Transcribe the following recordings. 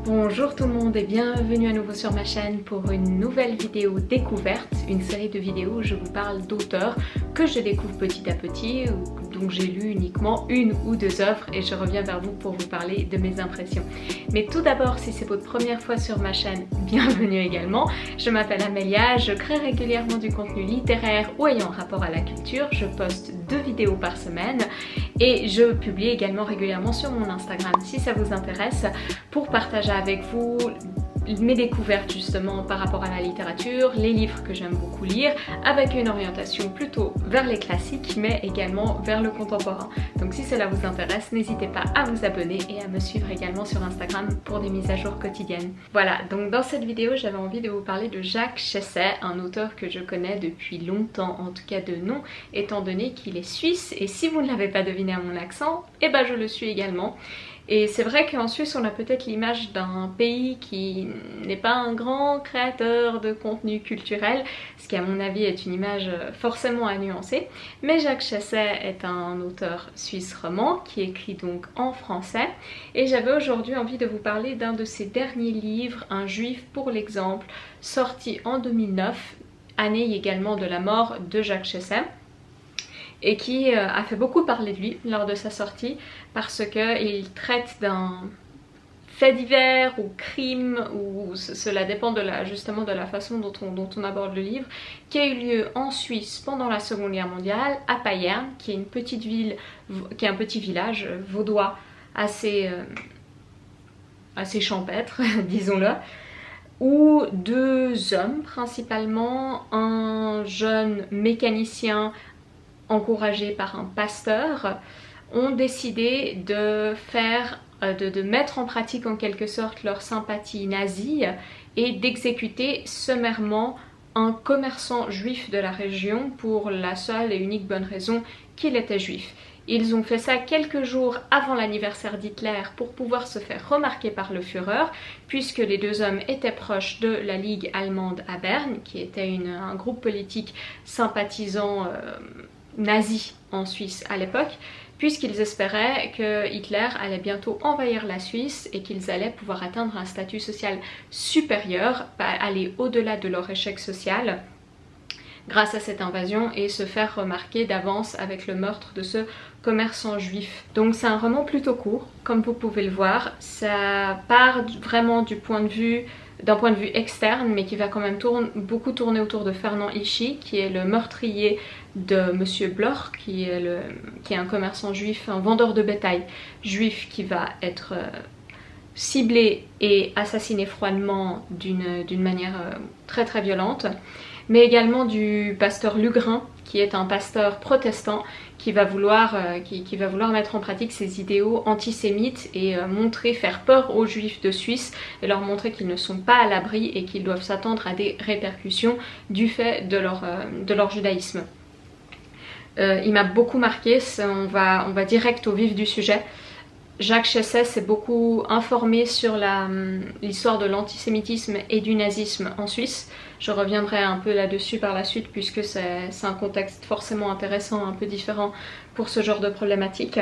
Bonjour tout le monde et bienvenue à nouveau sur ma chaîne pour une nouvelle vidéo découverte, une série de vidéos où je vous parle d'auteurs que je découvre petit à petit, donc j'ai lu uniquement une ou deux œuvres et je reviens vers vous pour vous parler de mes impressions. Mais tout d'abord, si c'est votre première fois sur ma chaîne, bienvenue également. Je m'appelle Amélia, je crée régulièrement du contenu littéraire ou ayant rapport à la culture, je poste 2 vidéos par semaine et je publie également régulièrement sur mon Instagram si ça vous intéresse pour partager avec vous mes découvertes justement par rapport à la littérature, les livres que j'aime beaucoup lire, avec une orientation plutôt vers les classiques mais également vers le contemporain. Donc si cela vous intéresse, n'hésitez pas à vous abonner et à me suivre également sur Instagram pour des mises à jour quotidiennes. Voilà, donc dans cette vidéo j'avais envie de vous parler de Jacques Chesset, un auteur que je connais depuis longtemps, en tout cas de nom, étant donné qu'il est suisse et si vous ne l'avez pas deviné à mon accent, eh ben je le suis également. Et c'est vrai qu'en Suisse on a peut-être l'image d'un pays qui n'est pas un grand créateur de contenu culturel, ce qui à mon avis est une image forcément à nuancer. Mais Jacques Chesset est un auteur suisse roman qui écrit donc en français. Et j'avais aujourd'hui envie de vous parler d'un de ses derniers livres, Un juif pour l'exemple, sorti en 2009, année également de la mort de Jacques Chesset, et qui a fait beaucoup parler de lui lors de sa sortie parce qu'il traite d'un fait divers ou crime, ou cela dépend justement de la façon dont on aborde le livre, qui a eu lieu en Suisse pendant la Seconde Guerre mondiale, à Payerne, qui est une petite ville, qui est un petit village vaudois assez champêtre, disons-le, où 2 hommes principalement, un jeune mécanicien encouragés par un pasteur, ont décidé de mettre en pratique en quelque sorte leur sympathie nazie et d'exécuter sommairement un commerçant juif de la région pour la seule et unique bonne raison qu'il était juif. Ils ont fait ça quelques jours avant l'anniversaire d'Hitler pour pouvoir se faire remarquer par le Führer, puisque les 2 hommes étaient proches de la Ligue allemande à Berne, qui était un groupe politique sympathisant nazi en Suisse à l'époque, puisqu'ils espéraient que Hitler allait bientôt envahir la Suisse et qu'ils allaient pouvoir atteindre un statut social supérieur, aller au-delà de leur échec social grâce à cette invasion et se faire remarquer d'avance avec le meurtre de ce commerçant juif. Donc c'est un roman plutôt court, comme vous pouvez le voir. Ça part vraiment d'un point de vue externe, mais qui va quand même beaucoup tourner autour de Fernand Ichy, qui est le meurtrier de Monsieur Bloch, qui est un commerçant juif, un vendeur de bétail juif qui va être ciblé et assassiné froidement d'une manière très très violente, mais également du pasteur Lugrin, qui est un pasteur protestant qui va vouloir mettre en pratique ses idéaux antisémites et faire peur aux juifs de Suisse et leur montrer qu'ils ne sont pas à l'abri et qu'ils doivent s'attendre à des répercussions du fait de leur judaïsme. Il m'a beaucoup marqué, on va direct au vif du sujet. Jacques Chesset s'est beaucoup informé sur l'histoire de l'antisémitisme et du nazisme en Suisse. Je reviendrai un peu là-dessus par la suite puisque c'est un contexte forcément intéressant, un peu différent pour ce genre de problématique.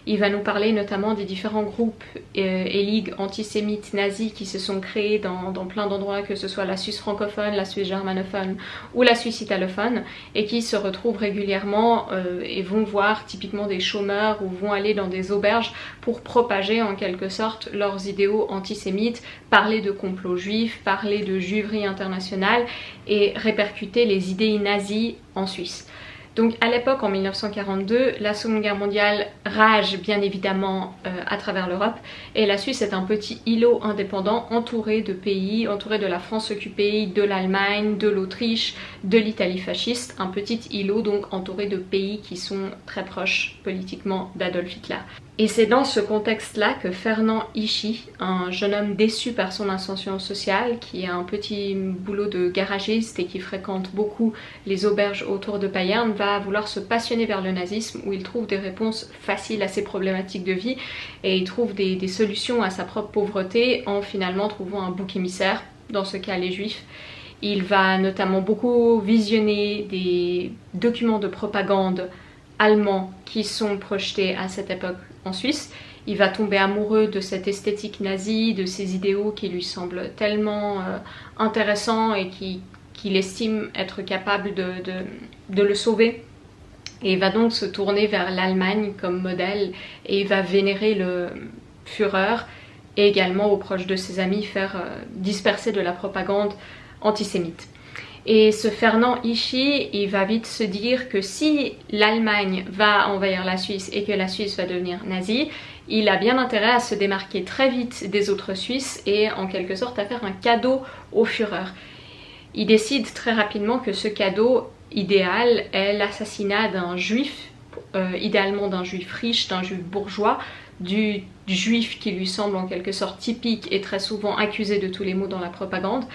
Il va nous parler notamment des différents groupes et ligues antisémites nazis qui se sont créés dans plein d'endroits, que ce soit la Suisse francophone, la Suisse germanophone ou la Suisse italophone, et qui se retrouvent régulièrement et vont voir typiquement des chômeurs ou vont aller dans des auberges pour propager en quelque sorte leurs idéaux antisémites, parler de complot juif, parler de juiverie internationale et répercuter les idées nazies en Suisse. Donc à l'époque, en 1942, la Seconde Guerre mondiale rage bien évidemment à travers l'Europe et la Suisse est un petit îlot indépendant entouré de pays, entouré de la France occupée, de l'Allemagne, de l'Autriche, de l'Italie fasciste, un petit îlot donc entouré de pays qui sont très proches politiquement d'Adolf Hitler. Et c'est dans ce contexte-là que Fernand Ichy, un jeune homme déçu par son ascension sociale, qui a un petit boulot de garagiste et qui fréquente beaucoup les auberges autour de Payerne, va vouloir se passionner vers le nazisme où il trouve des réponses faciles à ses problématiques de vie et il trouve des solutions à sa propre pauvreté en finalement trouvant un bouc émissaire, dans ce cas les juifs. Il va notamment beaucoup visionner des documents de propagande allemands qui sont projetés à cette époque en Suisse. Il va tomber amoureux de cette esthétique nazie, de ces idéaux qui lui semblent tellement intéressants et qu'il estime être capable de le sauver. Et il va donc se tourner vers l'Allemagne comme modèle et il va vénérer le Führer et également aux proches de ses amis faire disperser de la propagande antisémite. Et ce Fernand Vichy, il va vite se dire que si l'Allemagne va envahir la Suisse et que la Suisse va devenir nazie, il a bien intérêt à se démarquer très vite des autres Suisses et en quelque sorte à faire un cadeau au Führer. Il décide très rapidement que ce cadeau idéal est l'assassinat d'un juif, idéalement d'un juif riche, d'un juif bourgeois, du juif qui lui semble en quelque sorte typique et très souvent accusé de tous les maux dans la propagande.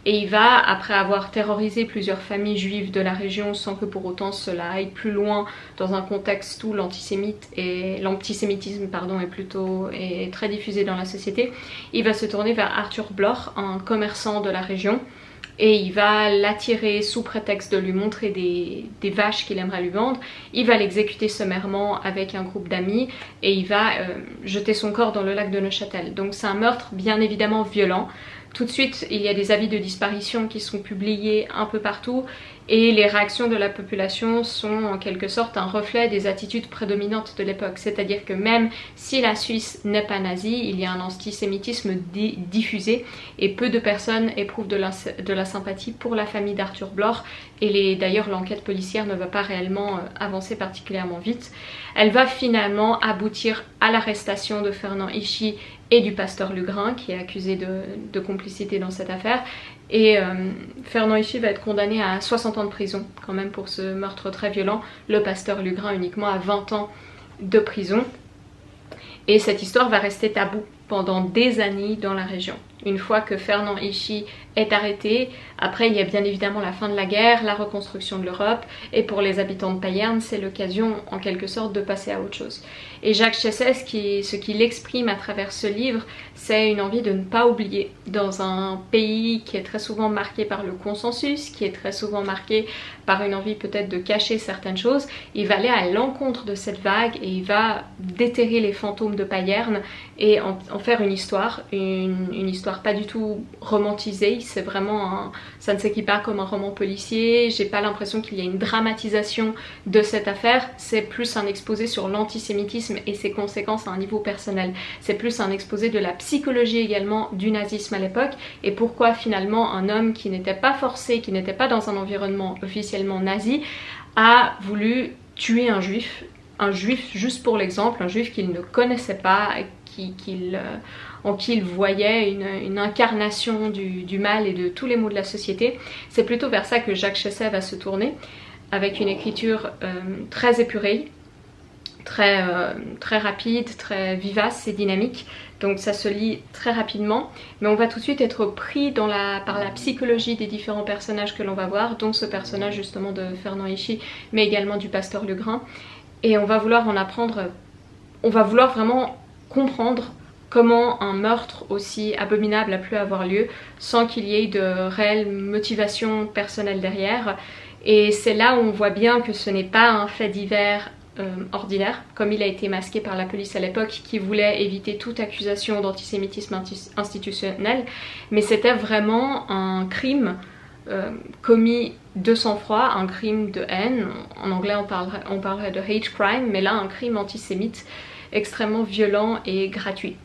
Et il va, après avoir terrorisé plusieurs familles juives de la région sans que pour autant cela aille plus loin dans un contexte où l'antisémitisme est très diffusé dans la société, il va se tourner vers Arthur Bloch, un commerçant de la région, et il va l'attirer sous prétexte de lui montrer des vaches qu'il aimerait lui vendre. Il va l'exécuter sommairement avec un groupe d'amis et il va jeter son corps dans le lac de Neuchâtel. Donc c'est un meurtre bien évidemment violent. Tout de suite, il y a des avis de disparition qui sont publiés un peu partout et les réactions de la population sont en quelque sorte un reflet des attitudes prédominantes de l'époque. C'est-à-dire que même si la Suisse n'est pas nazie, il y a un antisémitisme diffusé et peu de personnes éprouvent de la sympathie pour la famille d'Arthur Bloch et d'ailleurs l'enquête policière ne va pas réellement avancer particulièrement vite. Elle va finalement aboutir à l'arrestation de Fernand Vichy et du pasteur Lugrin qui est accusé de complicité dans cette affaire. Et Fernand Vichy va être condamné à 60 ans de prison quand même pour ce meurtre très violent. Le pasteur Lugrin uniquement à 20 ans de prison. Et cette histoire va rester taboue pendant des années dans la région. Une fois que Fernand Vichy est arrêté, après il y a bien évidemment la fin de la guerre, la reconstruction de l'Europe, et pour les habitants de Payerne, c'est l'occasion en quelque sorte de passer à autre chose. Et Jacques Chessais, ce qu'il exprime à travers ce livre, c'est une envie de ne pas oublier dans un pays qui est très souvent marqué par le consensus, qui est très souvent marqué par une envie peut-être de cacher certaines choses. Il va aller à l'encontre de cette vague et il va déterrer les fantômes de Payerne et en faire une histoire pas du tout romantisée. C'est vraiment ça ne s'équipe pas comme un roman policier. J'ai pas l'impression qu'il y a une dramatisation de cette affaire. C'est plus un exposé sur l'antisémitisme et ses conséquences à un niveau personnel. C'est plus un exposé de la psychologie également du nazisme à l'époque et pourquoi finalement un homme qui n'était pas forcé, qui n'était pas dans un environnement officiellement nazi, a voulu tuer un juif juste pour l'exemple, un juif qu'il ne connaissait pas, en qui il voyait une incarnation du mal et de tous les maux de la société. C'est plutôt vers ça que Jacques Chessais va se tourner, avec une écriture très épurée, très rapide, très vivace et dynamique. Donc ça se lit très rapidement, mais on va tout de suite être pris par la psychologie des différents personnages que l'on va voir, dont ce personnage justement de Fernand Vichy, mais également du pasteur Lugrin. Et on va vouloir en apprendre, on va vouloir vraiment comprendre comment un meurtre aussi abominable a pu avoir lieu sans qu'il y ait de réelle motivation personnelle derrière. Et c'est là où on voit bien que ce n'est pas un fait divers ordinaire, comme il a été masqué par la police à l'époque qui voulait éviter toute accusation d'antisémitisme institutionnel, mais c'était vraiment un crime commis de sang-froid, un crime de haine. En anglais on parlerait de hate crime, mais là un crime antisémite extrêmement violent et gratuit.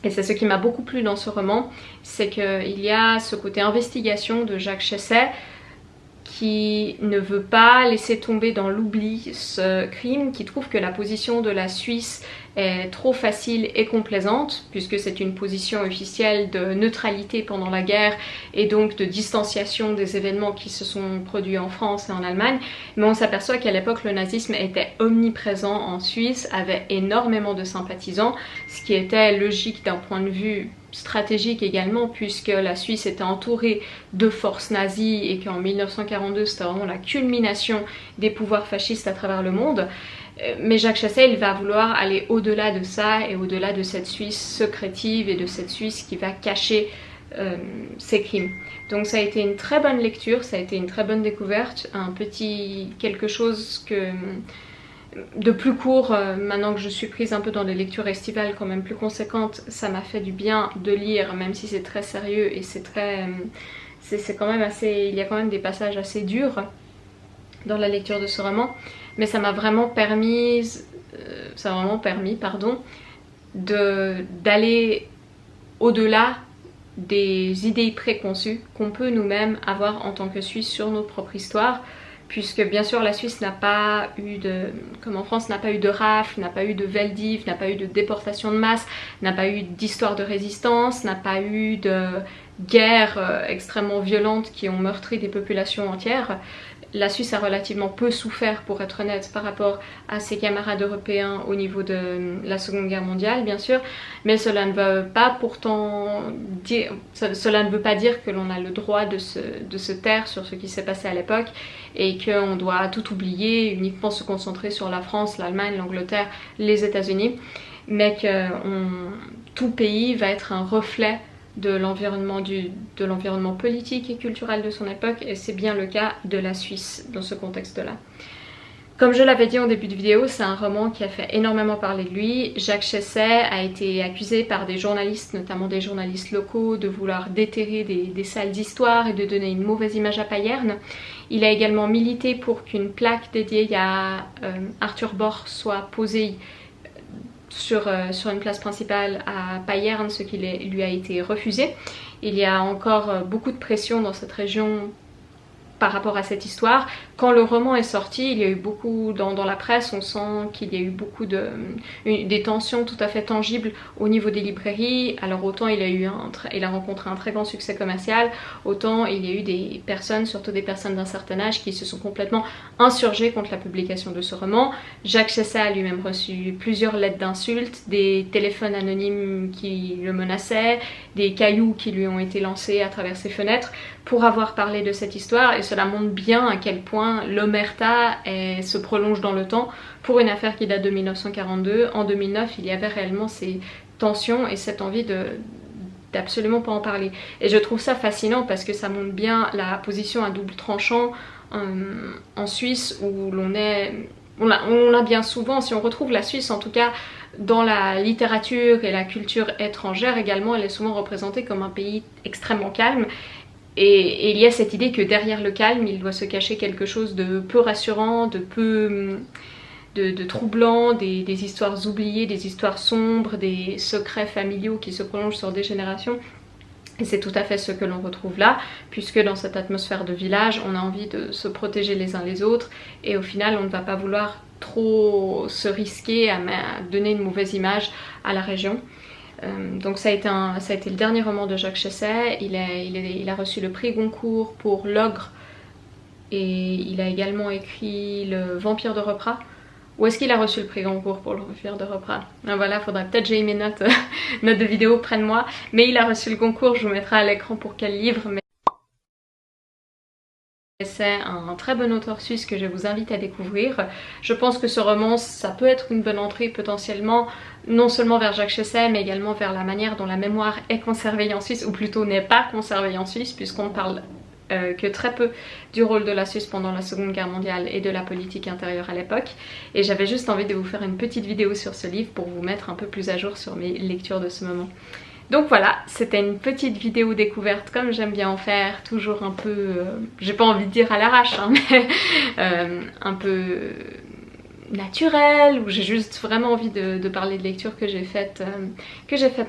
Et c'est ce qui m'a beaucoup plu dans ce roman, c'est qu'il y a ce côté investigation de Jacques Chessais qui ne veut pas laisser tomber dans l'oubli ce crime, qui trouve que la position de la Suisse est trop facile et complaisante, puisque c'est une position officielle de neutralité pendant la guerre et donc de distanciation des événements qui se sont produits en France et en Allemagne. Mais on s'aperçoit qu'à l'époque le nazisme était omniprésent en Suisse, avait énormément de sympathisants, ce qui était logique d'un point de vue stratégique également, puisque la Suisse était entourée de forces nazies et qu'en 1942 c'était vraiment la culmination des pouvoirs fascistes à travers le monde. Mais Jacques Chessais, il va vouloir aller au-delà de ça et au-delà de cette Suisse secrétive et de cette Suisse qui va cacher ses crimes. Donc ça a été une très bonne lecture, ça a été une très bonne découverte, un petit quelque chose de plus court, maintenant que je suis prise un peu dans des lectures estivales quand même plus conséquentes, ça m'a fait du bien de lire, même si c'est très sérieux et c'est très... c'est quand même assez... il y a quand même des passages assez durs dans la lecture de ce roman, mais ça m'a vraiment permis, d'aller au-delà des idées préconçues qu'on peut nous-mêmes avoir en tant que Suisse sur notre propre histoire, puisque bien sûr la Suisse n'a pas eu de, comme en France, n'a pas eu de rafle, n'a pas eu de Veldiv, n'a pas eu de déportation de masse, n'a pas eu d'histoire de résistance, n'a pas eu de guerres extrêmement violentes qui ont meurtri des populations entières. La Suisse a relativement peu souffert, pour être honnête, par rapport à ses camarades européens au niveau de la Seconde Guerre mondiale, bien sûr, mais cela ne veut pas pourtant dire, cela ne veut pas dire que l'on a le droit de se taire sur ce qui s'est passé à l'époque et qu'on doit tout oublier, uniquement se concentrer sur la France, l'Allemagne, l'Angleterre, les États-Unis, mais que tout pays va être un reflet de l'environnement politique et culturel de son époque, et c'est bien le cas de la Suisse dans ce contexte-là. Comme je l'avais dit en début de vidéo, c'est un roman qui a fait énormément parler de lui. Jacques Chesset a été accusé par des journalistes, notamment des journalistes locaux, de vouloir déterrer des salles d'histoire et de donner une mauvaise image à Payerne. Il a également milité pour qu'une plaque dédiée à Arthur Bohr soit posée sur une place principale à Payerne, ce qui lui a été refusé. Il y a encore beaucoup de pression dans cette région par rapport à cette histoire. Quand le roman est sorti, il y a eu beaucoup, dans la presse, on sent qu'il y a eu beaucoup des tensions tout à fait tangibles au niveau des librairies. Alors autant il a rencontré un très grand succès commercial, autant il y a eu des personnes, surtout des personnes d'un certain âge, qui se sont complètement insurgées contre la publication de ce roman. Jacques Chesset a lui-même reçu plusieurs lettres d'insultes, des téléphones anonymes qui le menaçaient, des cailloux qui lui ont été lancés à travers ses fenêtres pour avoir parlé de cette histoire, et cela montre bien à quel point l'omerta se prolonge dans le temps pour une affaire qui date de 1942. En 2009, il y avait réellement ces tensions et cette envie d'absolument pas en parler. Et je trouve ça fascinant parce que ça montre bien la position à double tranchant en Suisse, où on a bien souvent, si on retrouve la Suisse en tout cas dans la littérature et la culture étrangère également, elle est souvent représentée comme un pays extrêmement calme. Et il y a cette idée que derrière le calme, il doit se cacher quelque chose de peu rassurant, de troublant, des histoires oubliées, des histoires sombres, des secrets familiaux qui se prolongent sur des générations. Et c'est tout à fait ce que l'on retrouve là, puisque dans cette atmosphère de village, on a envie de se protéger les uns les autres, et au final, on ne va pas vouloir trop se risquer à donner une mauvaise image à la région. Donc ça a été le dernier roman de Jacques Chesset. Il a reçu le prix Goncourt pour L'Ogre, et il a également écrit Le Vampire de Repras. Où est-ce qu'il a reçu le prix Goncourt pour Le Vampire de Repras? Voilà, faudrait peut-être que j'aille mes notes de vidéo près de moi. Mais il a reçu le Goncourt, je vous mettrai à l'écran pour quel livre. C'est un très bon auteur suisse que je vous invite à découvrir. Je pense que ce roman, ça peut être une bonne entrée potentiellement, non seulement vers Jacques Chesset, mais également vers la manière dont la mémoire est conservée en Suisse, ou plutôt n'est pas conservée en Suisse, puisqu'on parle que très peu du rôle de la Suisse pendant la Seconde Guerre mondiale et de la politique intérieure à l'époque. Et j'avais juste envie de vous faire une petite vidéo sur ce livre pour vous mettre un peu plus à jour sur mes lectures de ce moment. Donc voilà, c'était une petite vidéo découverte comme j'aime bien en faire, toujours un peu, j'ai pas envie de dire à l'arrache, hein, mais un peu naturelle, où j'ai juste vraiment envie de parler de lecture que j'ai faite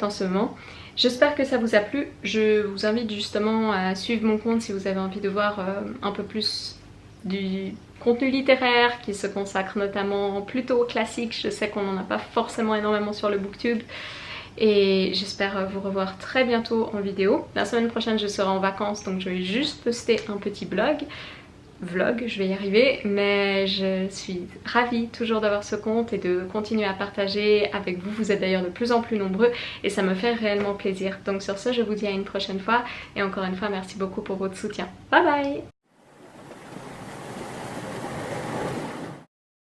en ce moment. J'espère que ça vous a plu. Je vous invite justement à suivre mon compte si vous avez envie de voir un peu plus du contenu littéraire qui se consacre notamment plutôt au classique. Je sais qu'on n'en a pas forcément énormément sur le booktube. Et j'espère vous revoir très bientôt en vidéo. La semaine prochaine je serai en vacances, donc je vais juste poster un petit vlog, je vais y arriver, mais je suis ravie toujours d'avoir ce compte et de continuer à partager avec vous. Vous êtes d'ailleurs de plus en plus nombreux et ça me fait réellement plaisir. Donc sur ce, je vous dis à une prochaine fois, et encore une fois merci beaucoup pour votre soutien. Bye bye!